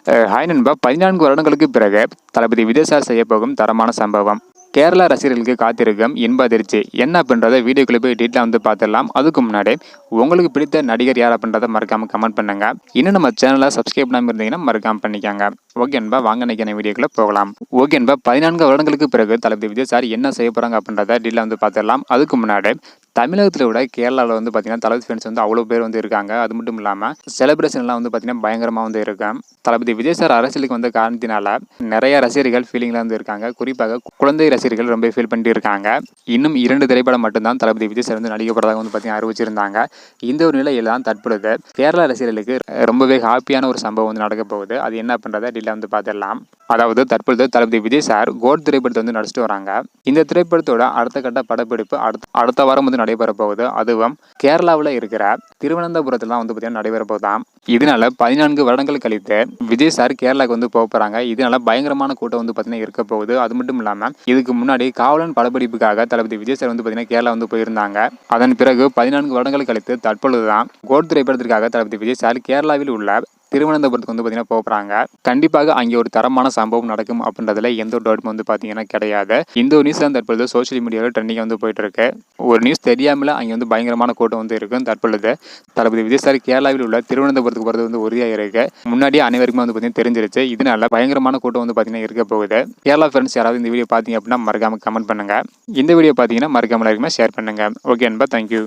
Hi நண்பா. 14 வருடங்களுக்கு பிறகு தளபதி விஜய் சார் செய்யப்போகும் தரமான சம்பவம். கேரளா ரசிகர்களுக்கு காத்திருக்கும் இன்ப அதிர்ச்சி என்ன அப்படின்றத வீடியோக்குள்ள போய் டீட்டெயிலாக பார்த்துடலாம். அதுக்கு முன்னாடி உங்களுக்கு பிடித்த நடிகர் யார் அப்படின்றத மறக்காம கமெண்ட் பண்ணுங்க. இன்னும் நம்ம சேனலை சப்ஸ்கிரைப் பண்ணாமல் இருந்தீங்கன்னா மறக்காம பண்ணிக்கோங்க. ஓகே நண்பா, வாங்க நினைக்கிற வீடியோக்குள்ள போகலாம். ஓகே நண்பா, 14 வருடங்களுக்கு பிறகு தளபதி விஜய் சார் என்ன செய்ய போறாங்க அப்படின்றத டீட்டெயிலாக பார்த்துடலாம். அதுக்கு முன்னாடி தமிழகத்தில் விட கேரளாவில் பார்த்தீங்கன்னா தளபதி ஃபேன்ஸ் அவ்வளோ பேர் இருக்காங்க. அது மட்டும் இல்லாமல் செலிப்ரேஷன்லாம் பார்த்தீங்கன்னா பயங்கரமாக இருக்கும். தளபதி விஜய் சார் அரசியலுக்கு வந்த காரணத்தினால நிறைய ரசிகர்கள் ஃபீலிங்கில் இருக்காங்க. குறிப்பாக குழந்தை ரசிகர்கள் ரொம்ப ஃபீல் பண்ணிட்டு இருக்காங்க. இன்னும் 2 திரைப்படம் மட்டும்தான் தளபதி விஜய் சார் நடிக்க போறதாக பார்த்தீங்கன்னா அறிவிச்சிருந்தாங்க. இந்த ஒரு நிலையில் தான் தற்பொழுது கேரளா ரசிகர்களுக்கு ரொம்பவே ஹாப்பியான ஒரு சம்பவம் நடக்க போகுது. அது என்ன அப்படின்றத டீட்டெயிலாக பார்த்துடலாம். அதாவது தற்பொழுது தளபதி விஜய் சார் கோட் திரைப்படத்தை நடிச்சிட்டு வராங்க. இந்த திரைப்படத்தோட அடுத்த கட்ட படப்பிடிப்பு அடுத்த வாரம் நடைபெற போகுது. அதுவும் கேரளாவில் இருக்கிற திருவனந்தபுரத்தில் தான் பார்த்தீங்கன்னா நடைபெற போகுதாம். இதனால 14 வருடங்கள் கழித்து விஜய் சார் கேரளாவுக்கு போகிறாங்க. இதனால பயங்கரமான கூட்டம் பார்த்தீங்கன்னா இருக்க போகுது. அது மட்டும் இல்லாமல் இதுக்கு முன்னாடி காவலன் படப்பிடிப்புக்காக தளபதி விஜய் சார் பார்த்தீங்கன்னா கேரளா போயிருந்தாங்க. அதன் பிறகு 14 வருடங்கள் கழித்து தற்பொழுதுதான் கோட் திரைப்படத்திற்காக தளபதி விஜய் சார் கேரளாவில் உள்ள திருவனந்தபுரத்துக்கு பார்த்தீங்கன்னா போகிறாங்க. கண்டிப்பாக அங்கே ஒரு தரமான சம்பவம் நடக்கும் அப்படின்றதுல எந்த ஒரு டவுட்டும் பார்த்தீங்கன்னா கிடையாது. இந்த ஒரு நியூஸ் தான் தற்பொழுது சோசியல் மீடியாவில் ட்ரெண்டிங் போயிட்டு இருக்கு. ஒரு நியூஸ் தெரியாமல அங்கே பயங்கரமான கூட்டம் இருக்கும். தற்பொழுது தளபதி விஜய் சார் கேரளாவில் உள்ள திருவனந்தபுரத்துக்கு போகிறது உறுதியாக இருக்கு. முன்னாடியே அனைவருக்குமே பார்த்தீங்கன்னா தெரிஞ்சிருச்சு. இதனால பயங்கரமான கூட்டம் பார்த்தீங்கன்னா இருக்க போகுது. கேரளா ஃப்ரெண்ட்ஸ் யாராவது இந்த வீடியோ பார்த்தீங்க அப்படின்னா மறக்காம கமெண்ட் பண்ணுங்க. இந்த வீடியோ பார்த்தீங்கன்னா மறக்காம ஷேர் பண்ணுங்க. ஓகே நண்பா, தேங்க்யூ.